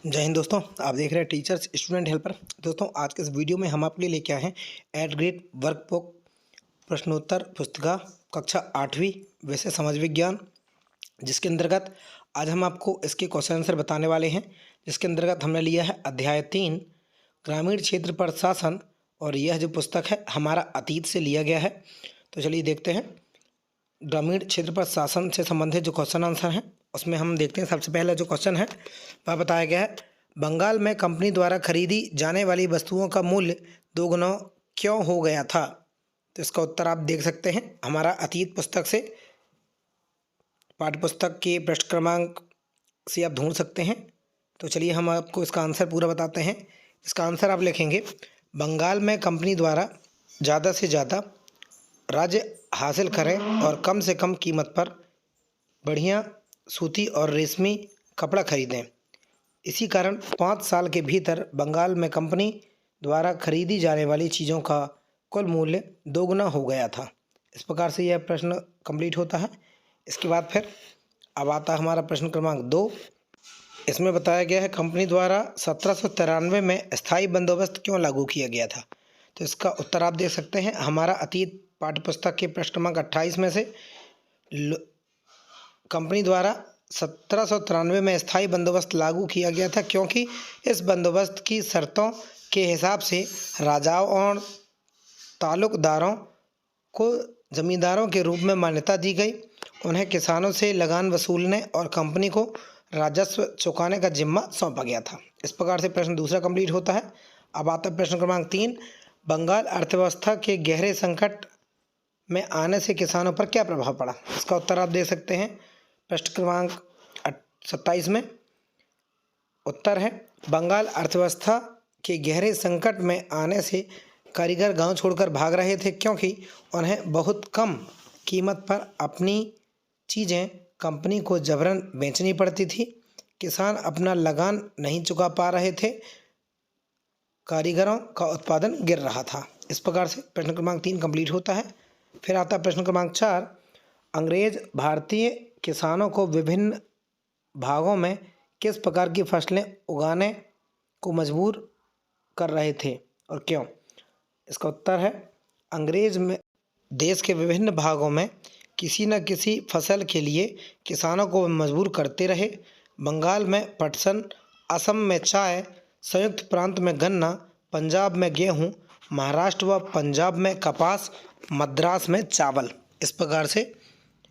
जय हिंद दोस्तों। आप देख रहे हैं टीचर्स स्टूडेंट हेल्पर। दोस्तों आज के इस वीडियो में हम आपके लिए लेके आए हैं एट ग्रेड वर्कबुक प्रश्नोत्तर पुस्तिका कक्षा 8वीं विषय समाज विज्ञान, जिसके अंतर्गत आज हम आपको इसके क्वेश्चन आंसर बताने वाले हैं। जिसके अंतर्गत हमने लिया है अध्याय 3 ग्रामीण क्षेत्र प्रशासन, और यह जो पुस्तक है हमारा अतीत से लिया गया है। तो चलिए देखते हैं ग्रामीण क्षेत्र पर शासन से संबंधित जो क्वेश्चन आंसर हैं उसमें हम देखते हैं। सबसे पहला जो क्वेश्चन है वह बताया गया है, बंगाल में कंपनी द्वारा खरीदी जाने वाली वस्तुओं का मूल्य दोगुना क्यों हो गया था। तो इसका उत्तर आप देख सकते हैं हमारा अतीत पुस्तक से, पाठ्य पुस्तक के पृष्ठ क्रमांक से आप ढूंढ सकते हैं। तो चलिए हम आपको इसका आंसर पूरा बताते हैं। इसका आंसर आप लिखेंगे, बंगाल में कंपनी द्वारा ज़्यादा से ज़्यादा राज्य हासिल करें और कम से कम कीमत पर बढ़िया सूती और रेशमी कपड़ा खरीदें। इसी कारण 5 साल के भीतर बंगाल में कंपनी द्वारा खरीदी जाने वाली चीज़ों का कुल मूल्य दोगुना हो गया था। इस प्रकार से यह प्रश्न कंप्लीट होता है। इसके बाद फिर अब आता है हमारा प्रश्न क्रमांक 2। इसमें बताया गया है, कंपनी द्वारा 1793 में स्थायी बंदोबस्त क्यों लागू किया गया था। तो इसका उत्तर आप देख सकते हैं हमारा अतीत पाठ्य पुस्तक के पृष्ठ क्रमांक 28 में से, कंपनी द्वारा 1793 में स्थायी बंदोबस्त लागू किया गया था क्योंकि इस बंदोबस्त की शर्तों के हिसाब से राजाओं और तालुकदारों को जमींदारों के रूप में मान्यता दी गई। उन्हें किसानों से लगान वसूलने और कंपनी को राजस्व चुकाने का जिम्मा सौंपा गया था। इस प्रकार से प्रश्न दूसरा कंप्लीट होता है। अब आता है प्रश्न क्रमांक 3, बंगाल अर्थव्यवस्था के गहरे संकट में आने से किसानों पर क्या प्रभाव पड़ा। इसका उत्तर आप दे सकते हैं पृष्ठ क्रमांक 27 में। उत्तर है, बंगाल अर्थव्यवस्था के गहरे संकट में आने से कारीगर गांव छोड़कर भाग रहे थे क्योंकि उन्हें बहुत कम कीमत पर अपनी चीज़ें कंपनी को जबरन बेचनी पड़ती थी। किसान अपना लगान नहीं चुका पा रहे थे, कारीगरों का उत्पादन गिर रहा था। इस प्रकार से प्रश्न क्रमांक 3 कंप्लीट होता है। फिर आता है प्रश्न क्रमांक 4, अंग्रेज भारतीय किसानों को विभिन्न भागों में किस प्रकार की फसलें उगाने को मजबूर कर रहे थे और क्यों। इसका उत्तर है, अंग्रेज में देश के विभिन्न भागों में किसी न किसी फसल के लिए किसानों को मजबूर करते रहे। बंगाल में पटसन, असम में चाय, संयुक्त प्रांत में गन्ना, पंजाब में गेहूं, महाराष्ट्र व पंजाब में कपास, मद्रास में चावल। इस प्रकार से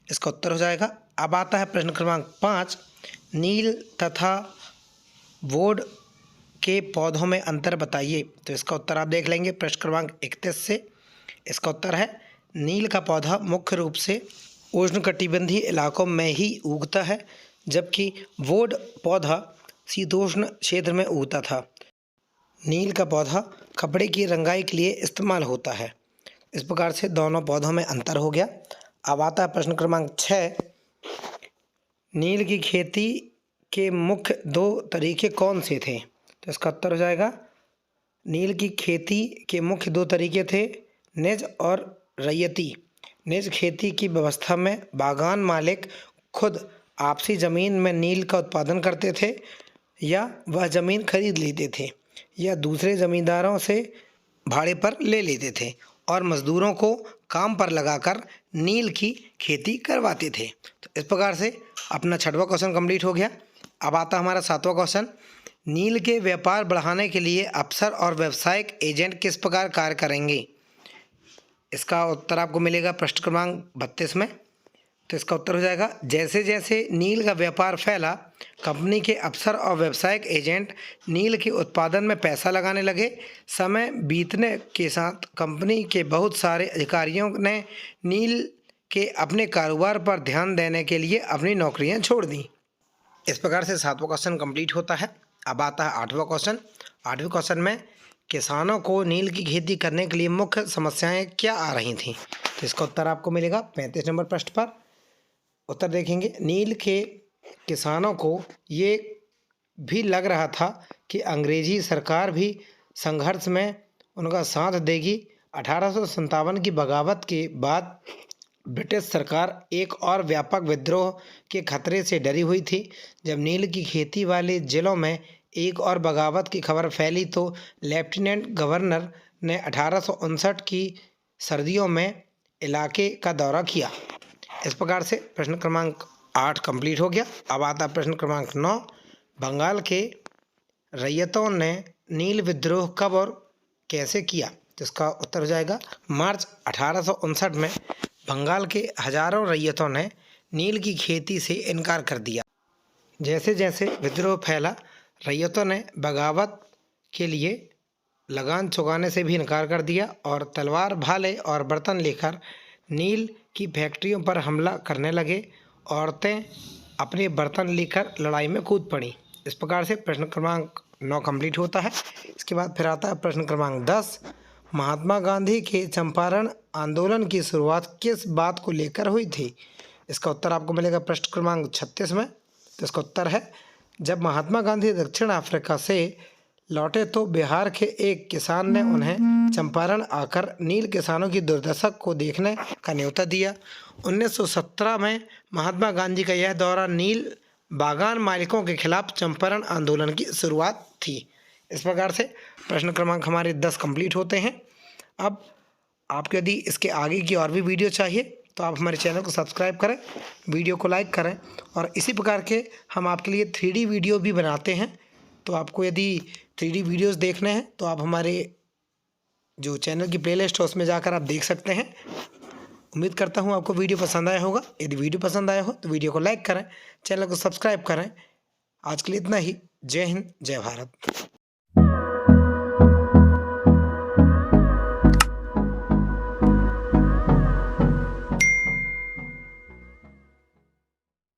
इसका उत्तर हो जाएगा। अब आता है प्रश्न क्रमांक 5, नील तथा वोड के पौधों में अंतर बताइए। तो इसका उत्तर आप देख लेंगे पृष्ठ क्रमांक 31 से। इसका उत्तर है, नील का पौधा मुख्य रूप से उष्णकटिबंधीय इलाकों में ही उगता है, जबकि वोड पौधा शीतोष्ण क्षेत्र में उगता था। नील का पौधा कपड़े की रंगाई के लिए इस्तेमाल होता है। इस प्रकार से दोनों पौधों में अंतर हो गया। अब आता है प्रश्न क्रमांक 6, नील की खेती के मुख्य 2 तरीके कौन से थे। तो इसका उत्तर हो जाएगा, नील की खेती के मुख्य 2 तरीके थे, निज और रैयती। निज खेती की व्यवस्था में बागान मालिक खुद आपसी ज़मीन में नील का उत्पादन करते थे या वह ज़मीन खरीद लेते थे या दूसरे ज़मींदारों से भाड़े पर ले लेते थे और मज़दूरों को काम पर लगाकर नील की खेती करवाते थे। तो इस प्रकार से अपना 6वां क्वेश्चन कंप्लीट हो गया। अब आता हमारा 7वां क्वेश्चन, नील के व्यापार बढ़ाने के लिए अफसर और व्यावसायिक एजेंट किस प्रकार कार्य करेंगे। इसका उत्तर आपको मिलेगा पृष्ठ क्रमांक 32 में। तो इसका उत्तर हो जाएगा, जैसे जैसे नील का व्यापार फैला, कंपनी के अफसर और व्यावसायिक एजेंट नील के उत्पादन में पैसा लगाने लगे। समय बीतने के साथ कंपनी के बहुत सारे अधिकारियों ने नील के अपने कारोबार पर ध्यान देने के लिए अपनी नौकरियां छोड़ दी। इस प्रकार से 7वां क्वेश्चन कंप्लीट होता है। अब आता है 8वां क्वेश्चन। 8वें क्वेश्चन में किसानों को नील की खेती करने के लिए मुख्य समस्याएं क्या आ रही थीं। तो इसका उत्तर आपको मिलेगा 35 नंबर पृष्ठ पर। उत्तर देखेंगे, नील के किसानों को ये भी लग रहा था कि अंग्रेजी सरकार भी संघर्ष में उनका साथ देगी। 1857 की बगावत के बाद ब्रिटिश सरकार एक और व्यापक विद्रोह के खतरे से डरी हुई थी। जब नील की खेती वाले जिलों में एक और बगावत की खबर फैली तो लेफ्टिनेंट गवर्नर ने 1859 की सर्दियों में इलाके का दौरा किया। इस प्रकार से प्रश्न क्रमांक 8 कंप्लीट हो गया। अब आता है प्रश्न क्रमांक 9। बंगाल के रैयतों ने नील विद्रोह कब और कैसे किया? तो इसका उत्तर हो जाएगा मार्च 1859 में बंगाल के हजारों रैयतों ने नील की खेती से इनकार कर दिया। जैसे जैसे विद्रोह फैला, रैयतों ने बगावत के लिए लगान चुकाने से भी इनकार कर दिया और तलवार, भाले और बर्तन लेकर नील की फैक्ट्रियों पर हमला करने लगे। औरतें अपने बर्तन लेकर लड़ाई में कूद पड़ी। इस प्रकार से प्रश्न क्रमांक 9 कंप्लीट होता है। इसके बाद फिर आता है प्रश्न क्रमांक 10। महात्मा गांधी के चंपारण आंदोलन की शुरुआत किस बात को लेकर हुई थी? इसका उत्तर आपको मिलेगा प्रश्न क्रमांक 36 में। तो इसका उत्तर है, जब महात्मा गांधी दक्षिण अफ्रीका से लौटे तो बिहार के एक किसान ने उन्हें चंपारण आकर नील किसानों की दुर्दशा को देखने का न्योता दिया। 1917 में महात्मा गांधी का यह दौरा नील बागान मालिकों के खिलाफ चंपारण आंदोलन की शुरुआत थी। इस प्रकार से प्रश्न क्रमांक हमारे 10 कंप्लीट होते हैं। अब आपको यदि इसके आगे की और भी वीडियो चाहिए तो आप हमारे चैनल को सब्सक्राइब करें, वीडियो को लाइक करें और इसी प्रकार के हम आपके लिए 3D वीडियो भी बनाते हैं। तो आपको यदि 3D वीडियोस देखने हैं तो आप हमारे जो चैनल की प्लेलिस्ट है उसमें जाकर आप देख सकते हैं। उम्मीद करता हूँ आपको वीडियो पसंद आया होगा। यदि वीडियो पसंद आया हो तो वीडियो को लाइक करें, चैनल को सब्सक्राइब करें। आज के लिए इतना ही। जय हिंद, जय भारत।